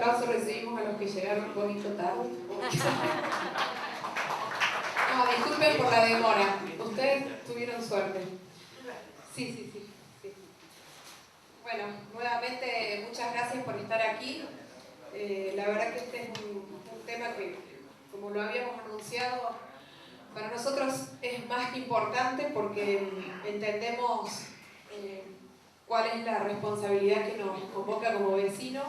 aplauso recibimos a los que llegaron un poquito tarde. No, disculpen por la demora. Ustedes tuvieron suerte. Sí. Bueno, nuevamente muchas gracias por estar aquí. La verdad que este es un tema que, como lo habíamos anunciado, para nosotros es más que importante porque entendemos cuál es la responsabilidad que nos convoca como vecinos,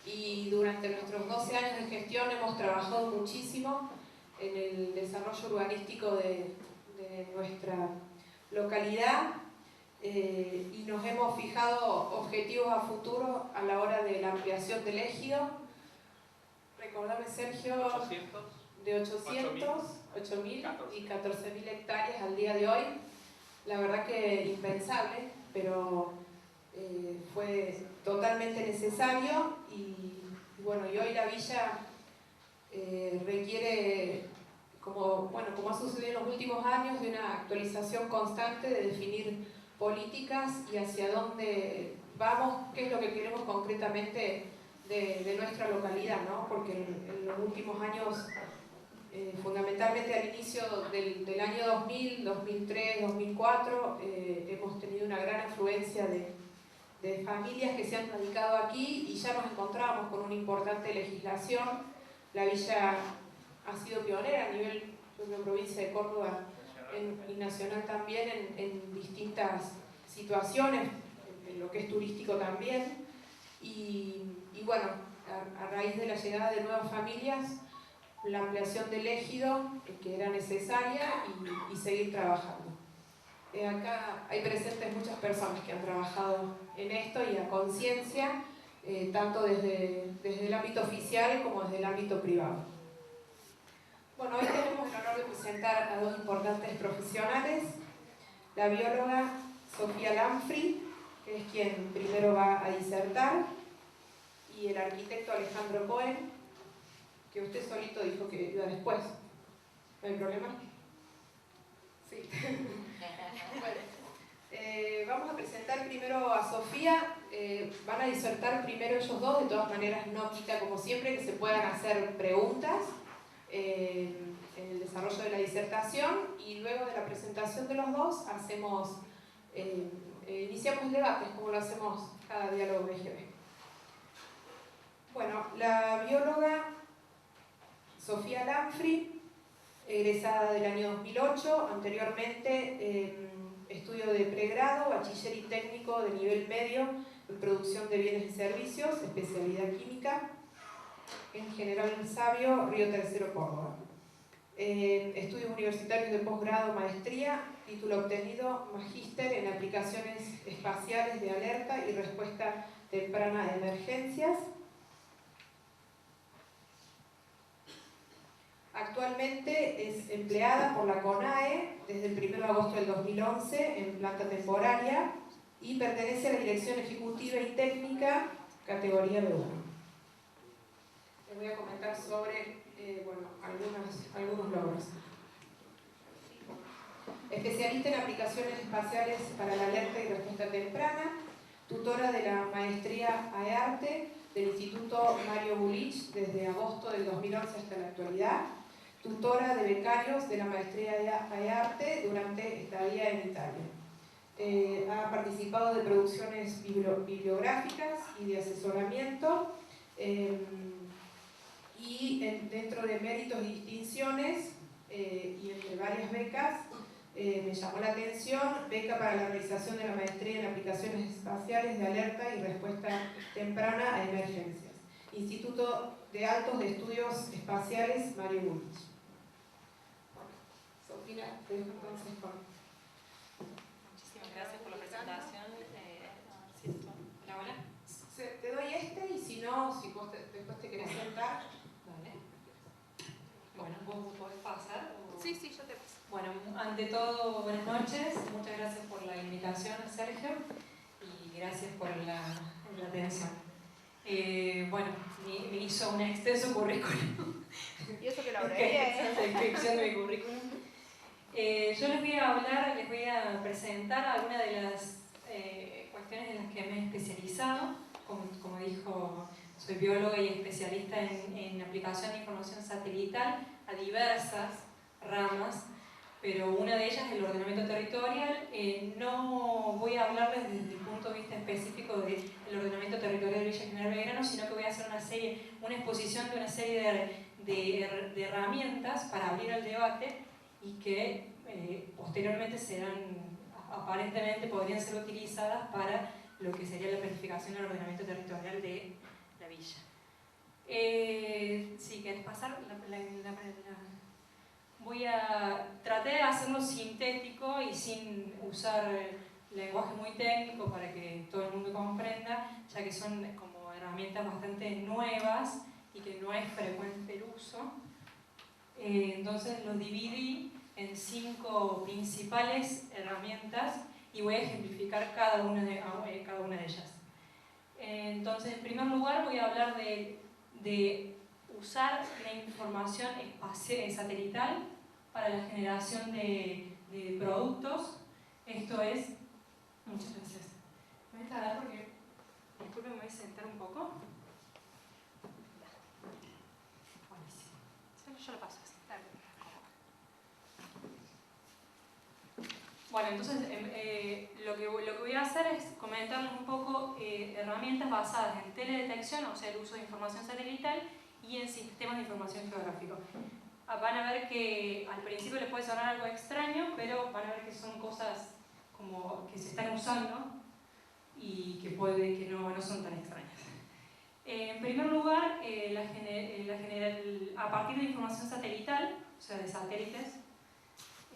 y durante nuestros 12 años de gestión hemos trabajado muchísimo en el desarrollo urbanístico de nuestra localidad, y nos hemos fijado objetivos a futuro a la hora de la ampliación del ejido. Recordame, Sergio, 800, de 800, 8.000 y 14.000 hectáreas al día de hoy. La verdad que impensable, pero fue totalmente necesario, y bueno, y hoy la villa requiere, como ha sucedido en los últimos años, de una actualización constante, de definir políticas y hacia dónde vamos, qué es lo que queremos concretamente de nuestra localidad, ¿no? Porque en los últimos años, fundamentalmente al inicio del año 2000, 2003, 2004, hemos tenido una gran afluencia de familias que se han radicado aquí, y ya nos encontramos con una importante legislación. La villa ha sido pionera a nivel de provincia de Córdoba y nacional también en distintas situaciones, en lo que es turístico también, y bueno, a raíz de la llegada de nuevas familias, la ampliación del ejido que era necesaria, y seguir trabajando. Acá hay presentes muchas personas que han trabajado en esto y a conciencia, tanto desde el ámbito oficial como desde el ámbito privado. Bueno, hoy tenemos el honor de presentar a dos importantes profesionales: la bióloga Sofía Lanfrey, que es quien primero va a disertar, y el arquitecto Alejandro Cohen, que usted solito dijo que iba después. ¿No hay problema? Sí. Bueno, vamos a presentar primero a Sofía. Van a disertar primero ellos dos, de todas maneras no quita, como siempre, que se puedan hacer preguntas en el desarrollo de la disertación, y luego de la presentación de los dos iniciamos debates, como lo hacemos cada diálogo BGB. Bueno, la bióloga Sofía Lanfrey, egresada del año 2008, anteriormente estudio de pregrado, bachiller y técnico de nivel medio en producción de bienes y servicios, especialidad química, en General Sabio, Río Tercero, Córdoba. Estudios universitarios de posgrado, maestría, título obtenido, magíster en aplicaciones espaciales de alerta y respuesta temprana a emergencias. Actualmente es empleada por la CONAE desde el 1 de agosto del 2011 en planta temporaria, y pertenece a la Dirección Ejecutiva y Técnica, categoría B1. Les voy a comentar sobre algunos logros. Especialista en aplicaciones espaciales para la alerta y respuesta temprana, tutora de la maestría AEARTE del Instituto Mario Bulich desde agosto del 2011 hasta la actualidad, tutora de becarios de la maestría de AEARTE durante estadía en Italia. Ha participado de producciones bibliográficas y de asesoramiento, y dentro de méritos y distinciones, y entre varias becas, me llamó la atención: beca para la realización de la maestría en aplicaciones espaciales de alerta y respuesta temprana a emergencias, Instituto de Altos de Estudios Espaciales Mario Bulich. Sofía, te dejo entonces con... Muchísimas gracias por la presentación. Hola. Te doy y si no, si vos después te querés sentar. Vale. Bueno, ¿vos podés pasar? ¿O? Sí, yo te paso. Bueno, ante todo, buenas noches. Muchas gracias por la invitación, Sergio, y gracias por la atención. Bueno, me hizo un extenso currículum. Y eso que lo abrevié. Esa descripción de mi currículum. Yo les voy a presentar algunas de las cuestiones en las que me he especializado, como dijo Soy bióloga y especialista en aplicación de información satelital a diversas ramas, pero una de ellas es el ordenamiento territorial. No voy a hablarles desde el punto de vista específico del ordenamiento territorial de Villa General Belgrano, sino que voy a hacer una exposición de una serie de herramientas para abrir el debate y que posteriormente aparentemente podrían ser utilizadas para lo que sería la planificación del ordenamiento territorial de la villa. Si querés pasar voy a tratar de hacerlo sintético y sin usar lenguaje muy técnico para que todo el mundo comprenda, ya que son como herramientas bastante nuevas y que no es frecuente el uso. Entonces los dividí en 5 principales herramientas y voy a ejemplificar cada una de ellas. Entonces, en primer lugar, voy a hablar de usar la información espacial satelital para la generación de productos. Esto es... Muchas gracias. Me voy a tardar porque... Disculpen, me voy a sentar un poco. Buenísimo. Yo lo paso así. Bueno, entonces lo que voy a hacer es comentarles un poco herramientas basadas en teledetección, o sea, el uso de información satelital, y en sistemas de información geográfico. Van a ver que al principio les puede sonar algo extraño, pero van a ver que son cosas como que se están usando y que no son tan extrañas. En primer lugar, a partir de información satelital, o sea, de satélites,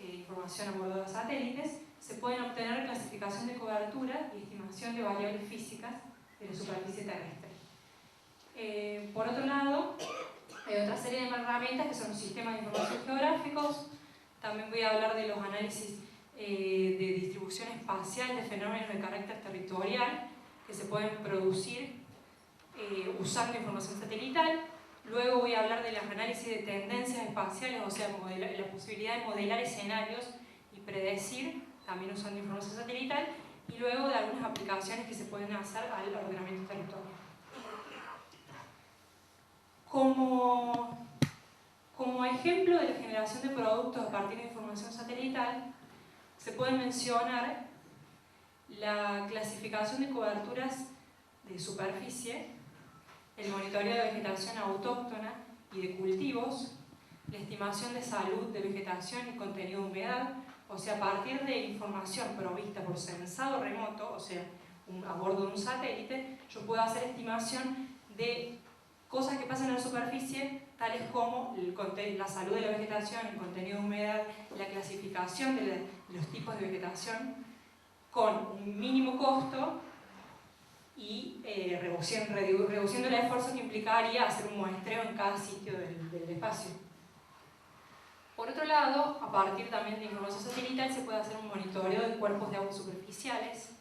información a bordo de satélites, se pueden obtener clasificación de cobertura y estimación de variables físicas de la superficie terrestre. Por otro lado, hay otra serie de herramientas que son los sistemas de información geográficos. También voy a hablar de los análisis de distribución espacial de fenómenos de carácter territorial que se pueden producir usando información satelital. Luego voy a hablar de los análisis de tendencias espaciales, o sea, la posibilidad de modelar escenarios y predecir, también usando información satelital, y luego de algunas aplicaciones que se pueden hacer al ordenamiento territorial. Como ejemplo de la generación de productos a partir de información satelital, se puede mencionar la clasificación de coberturas de superficie, el monitoreo de vegetación autóctona y de cultivos, la estimación de salud de vegetación y contenido de humedad, o sea, a partir de información provista por sensado remoto, o sea, a bordo de un satélite, yo puedo hacer estimación de cosas que pasan en la superficie, tales como la salud de la vegetación, el contenido de humedad, la clasificación de los tipos de vegetación, con un mínimo costo y reduciendo el esfuerzo que implicaría hacer un muestreo en cada sitio del espacio. Por otro lado, a partir también de información satelital se puede hacer un monitoreo de cuerpos de agua superficiales,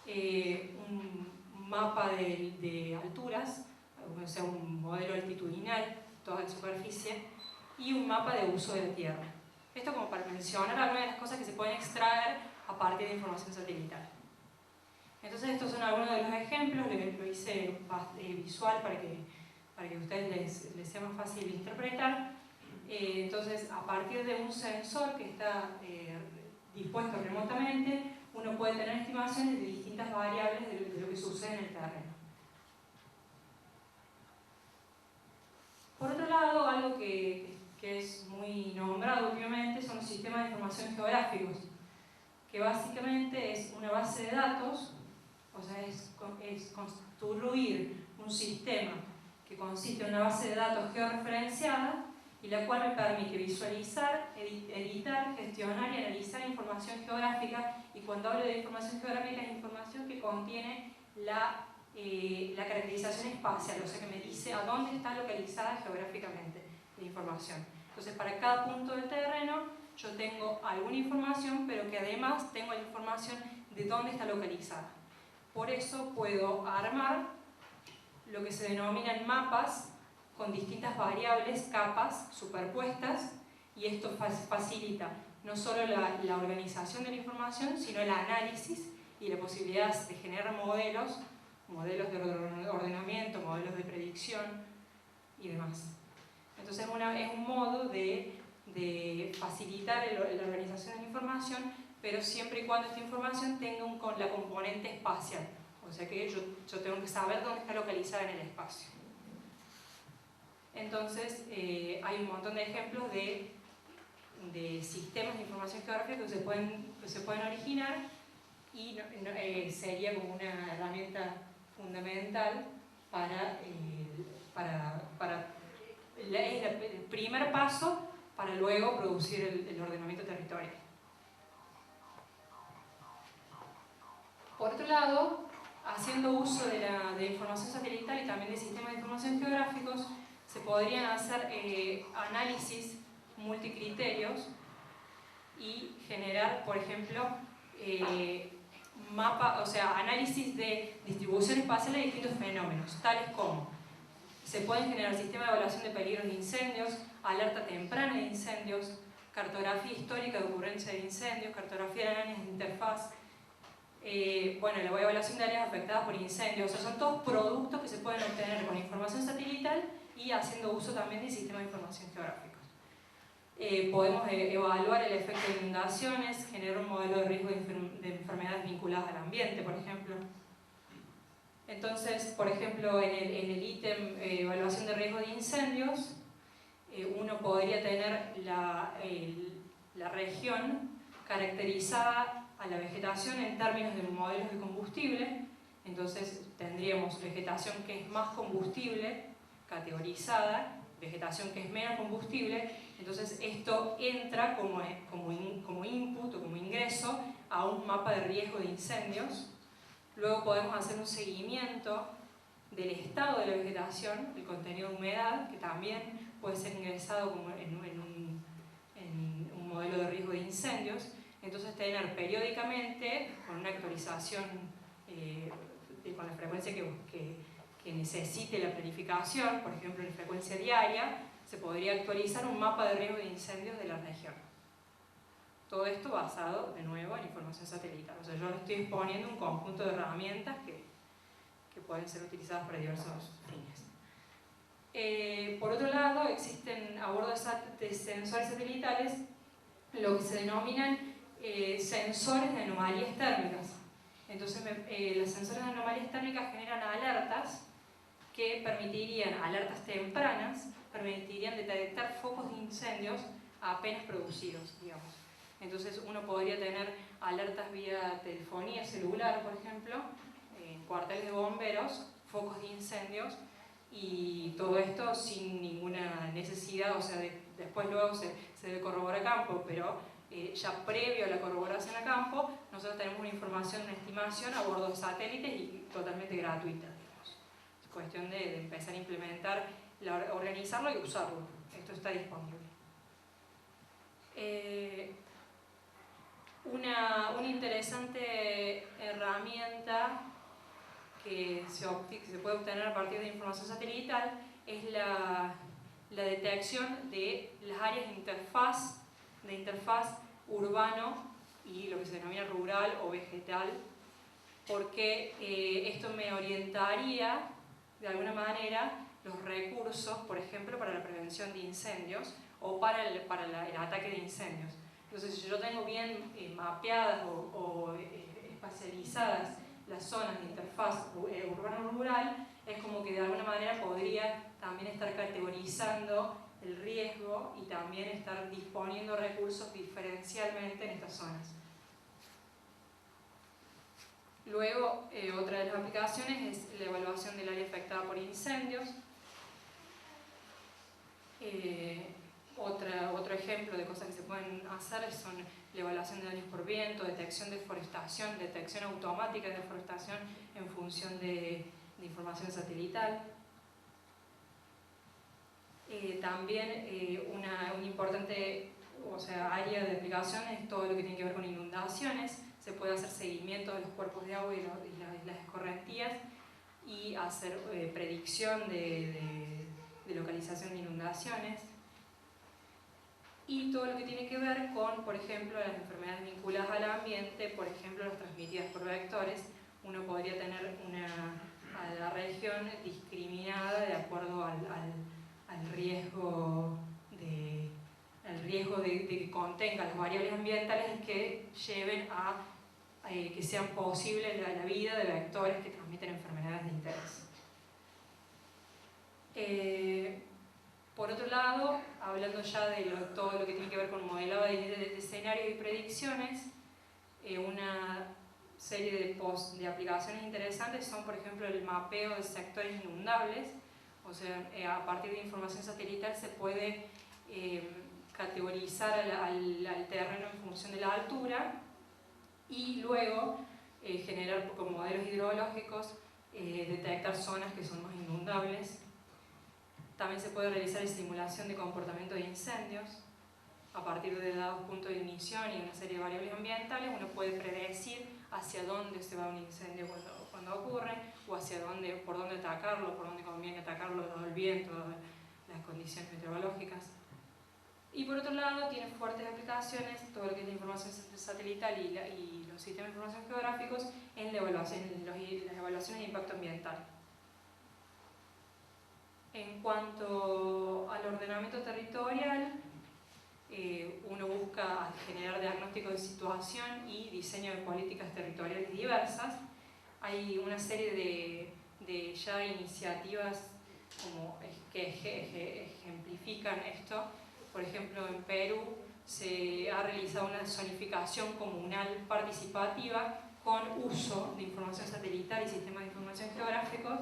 un mapa de alturas, o sea, un modelo altitudinal, toda la superficie, y un mapa de uso de la tierra. Esto como para mencionar algunas de las cosas que se pueden extraer a partir de información satelital. Entonces estos son algunos de los ejemplos, lo hice visual para que a ustedes les sea más fácil interpretar. Entonces, a partir de un sensor que está dispuesto remotamente, uno puede tener estimaciones de distintas variables de lo que sucede en el terreno. Por otro lado, algo que es muy nombrado últimamente son los sistemas de información geográficos, que básicamente es una base de datos, o sea, es construir un sistema que consiste en una base de datos georreferenciada y la cual me permite visualizar, editar, gestionar y analizar información geográfica. Y cuando hablo de información geográfica es información que contiene la caracterización espacial, o sea que me dice a dónde está localizada geográficamente la información. Entonces, para cada punto del terreno yo tengo alguna información, pero que además tengo la información de dónde está localizada. Por eso puedo armar lo que se denominan mapas con distintas variables, capas superpuestas, y esto facilita no solo la organización de la información, sino el análisis y la posibilidad de generar modelos modelos de ordenamiento, modelos de predicción y demás. Entonces es un modo de facilitar la organización de la información, pero siempre y cuando esta información tenga la componente espacial. O sea que yo tengo que saber dónde está localizada en el espacio. Entonces hay un montón de ejemplos de sistemas de información geográfica que se pueden originar y sería como una herramienta fundamental es el primer paso para luego producir el ordenamiento territorial. Por otro lado, haciendo uso de información satelital y también de sistemas de información geográficos, se podrían hacer análisis multicriterios y generar, por ejemplo, análisis de distribución espacial de distintos fenómenos, tales como se pueden generar sistemas de evaluación de peligros de incendios, alerta temprana de incendios, cartografía histórica de ocurrencia de incendios, cartografía de áreas de interfaz, la evaluación de áreas afectadas por incendios. O sea, son todos productos que se pueden obtener con información satelital y haciendo uso también de sistemas de información geográficos. Podemos evaluar el efecto de inundaciones, generar un modelo de riesgo de enfermedades vinculadas al ambiente, por ejemplo. Entonces, por ejemplo, en el ítem evaluación de riesgo de incendios, uno podría tener la región caracterizada a la vegetación en términos de modelos de combustible. Entonces tendríamos vegetación que es más combustible, categorizada, vegetación que es menos combustible. Entonces esto entra como input o como ingreso a un mapa de riesgo de incendios. Luego podemos hacer un seguimiento del estado de la vegetación, el contenido de humedad, que también puede ser ingresado como en un modelo de riesgo de incendios. Entonces tener periódicamente, con una actualización con la frecuencia que necesite la planificación, por ejemplo en frecuencia diaria, se podría actualizar un mapa de riesgo de incendios de la región. Todo esto basado, de nuevo, en información satelital. O sea, yo estoy exponiendo un conjunto de herramientas que pueden ser utilizadas para diversos fines. Por otro lado, existen a bordo de sensores satelitales lo que se denominan sensores de anomalías térmicas. Entonces, los sensores de anomalías térmicas generan alertas que permitirían, alertas tempranas, permitirían detectar focos de incendios apenas producidos, digamos. Entonces uno podría tener alertas vía telefonía celular, por ejemplo, en cuarteles de bomberos, focos de incendios, y todo esto sin ninguna necesidad, o sea, después luego se debe corroborar a campo, pero ya previo a la corroboración a campo, nosotros tenemos una información, una estimación a bordo de satélites y totalmente gratuita, digamos. Es cuestión de empezar a implementar, organizarlo y usarlo. Esto está disponible. Una interesante herramienta que se puede obtener a partir de información satelital es la detección de las áreas de interfaz urbano y lo que se denomina rural o vegetal, porque esto me orientaría de alguna manera los recursos, por ejemplo, para la prevención de incendios o para el ataque de incendios. Entonces, si yo tengo bien mapeadas o espacializadas las zonas de interfaz urbano-rural, es como que de alguna manera podría también estar categorizando el riesgo y también estar disponiendo recursos diferencialmente en estas zonas. Luego, otra de las aplicaciones es la evaluación del área afectada por incendios. Otro ejemplo de cosas que se pueden hacer son la evaluación de daños por viento, detección de deforestación, detección automática de deforestación en función de información satelital. También una importante área de aplicación es todo lo que tiene que ver con inundaciones. Se puede hacer seguimiento de los cuerpos de agua y las escorrentías y hacer predicción de localización de inundaciones. Y todo lo que tiene que ver con, por ejemplo, las enfermedades vinculadas al ambiente, por ejemplo, las transmitidas por vectores. Uno podría tener a la región discriminada de acuerdo al riesgo de que contenga las variables ambientales que lleven a que sean posibles la vida de vectores que transmiten enfermedades de interés. Por otro lado, hablando ya de todo lo que tiene que ver con modelado de escenarios y predicciones, una serie de aplicaciones interesantes son, por ejemplo, el mapeo de sectores inundables. O sea, a partir de información satelital se puede categorizar al terreno en función de la altura y luego generar con modelos hidrológicos, detectar zonas que son más inundables. También se puede realizar simulación de comportamiento de incendios. A partir de dados puntos de ignición y una serie de variables ambientales, uno puede predecir hacia dónde se va un incendio cuando ocurre, o por dónde atacarlo, por dónde conviene atacarlo, dado el viento, dado las condiciones meteorológicas. Y por otro lado, tiene fuertes aplicaciones, todo lo que es la información satelital y los sistemas de información geográficos en las evaluaciones de impacto ambiental. En cuanto al ordenamiento territorial, uno busca generar diagnóstico de situación y diseño de políticas territoriales diversas. Hay una serie de ya iniciativas que ejemplifican esto. Por ejemplo, en Perú se ha realizado una zonificación comunal participativa con uso de información satelital y sistemas de información geográficos.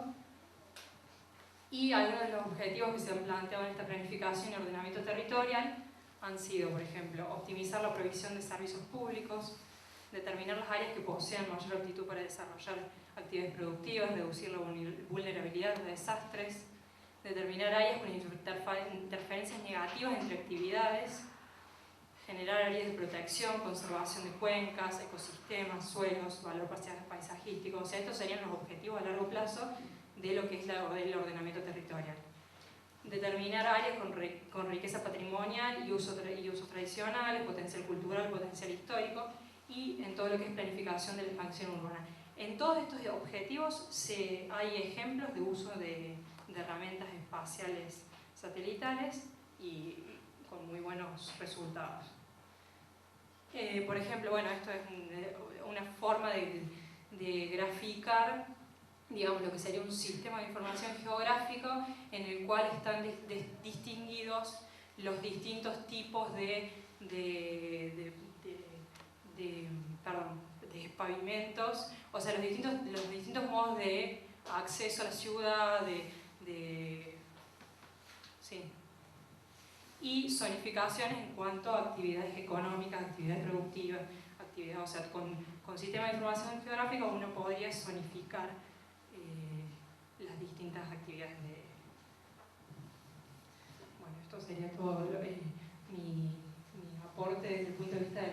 Y algunos de los objetivos que se han planteado en esta planificación y ordenamiento territorial han sido, por ejemplo, optimizar la provisión de servicios públicos, determinar las áreas que posean mayor aptitud para desarrollar actividades productivas, reducir la vulnerabilidad de desastres, determinar áreas con interferencias negativas entre actividades, generar áreas de protección, conservación de cuencas, ecosistemas, suelos, valor paisajístico. O sea, estos serían los objetivos a largo plazo de lo que es el ordenamiento territorial. Determinar áreas con riqueza patrimonial y usos tradicionales, potencial cultural, potencial histórico, y en todo lo que es planificación de la expansión urbana. En todos estos objetivos hay ejemplos de uso de herramientas espaciales satelitales y con muy buenos resultados. Por ejemplo, bueno, esto es una forma de graficar, digamos, lo que sería un sistema de información geográfico en el cual están distinguidos los distintos tipos de pavimentos, o sea, los distintos modos de acceso a la ciudad, sí. Y zonificaciones en cuanto a actividades económicas, actividades productivas, o sea, con sistemas de información geográfica uno podría zonificar las distintas actividades Bueno, esto sería todo mi aporte desde el punto de vista del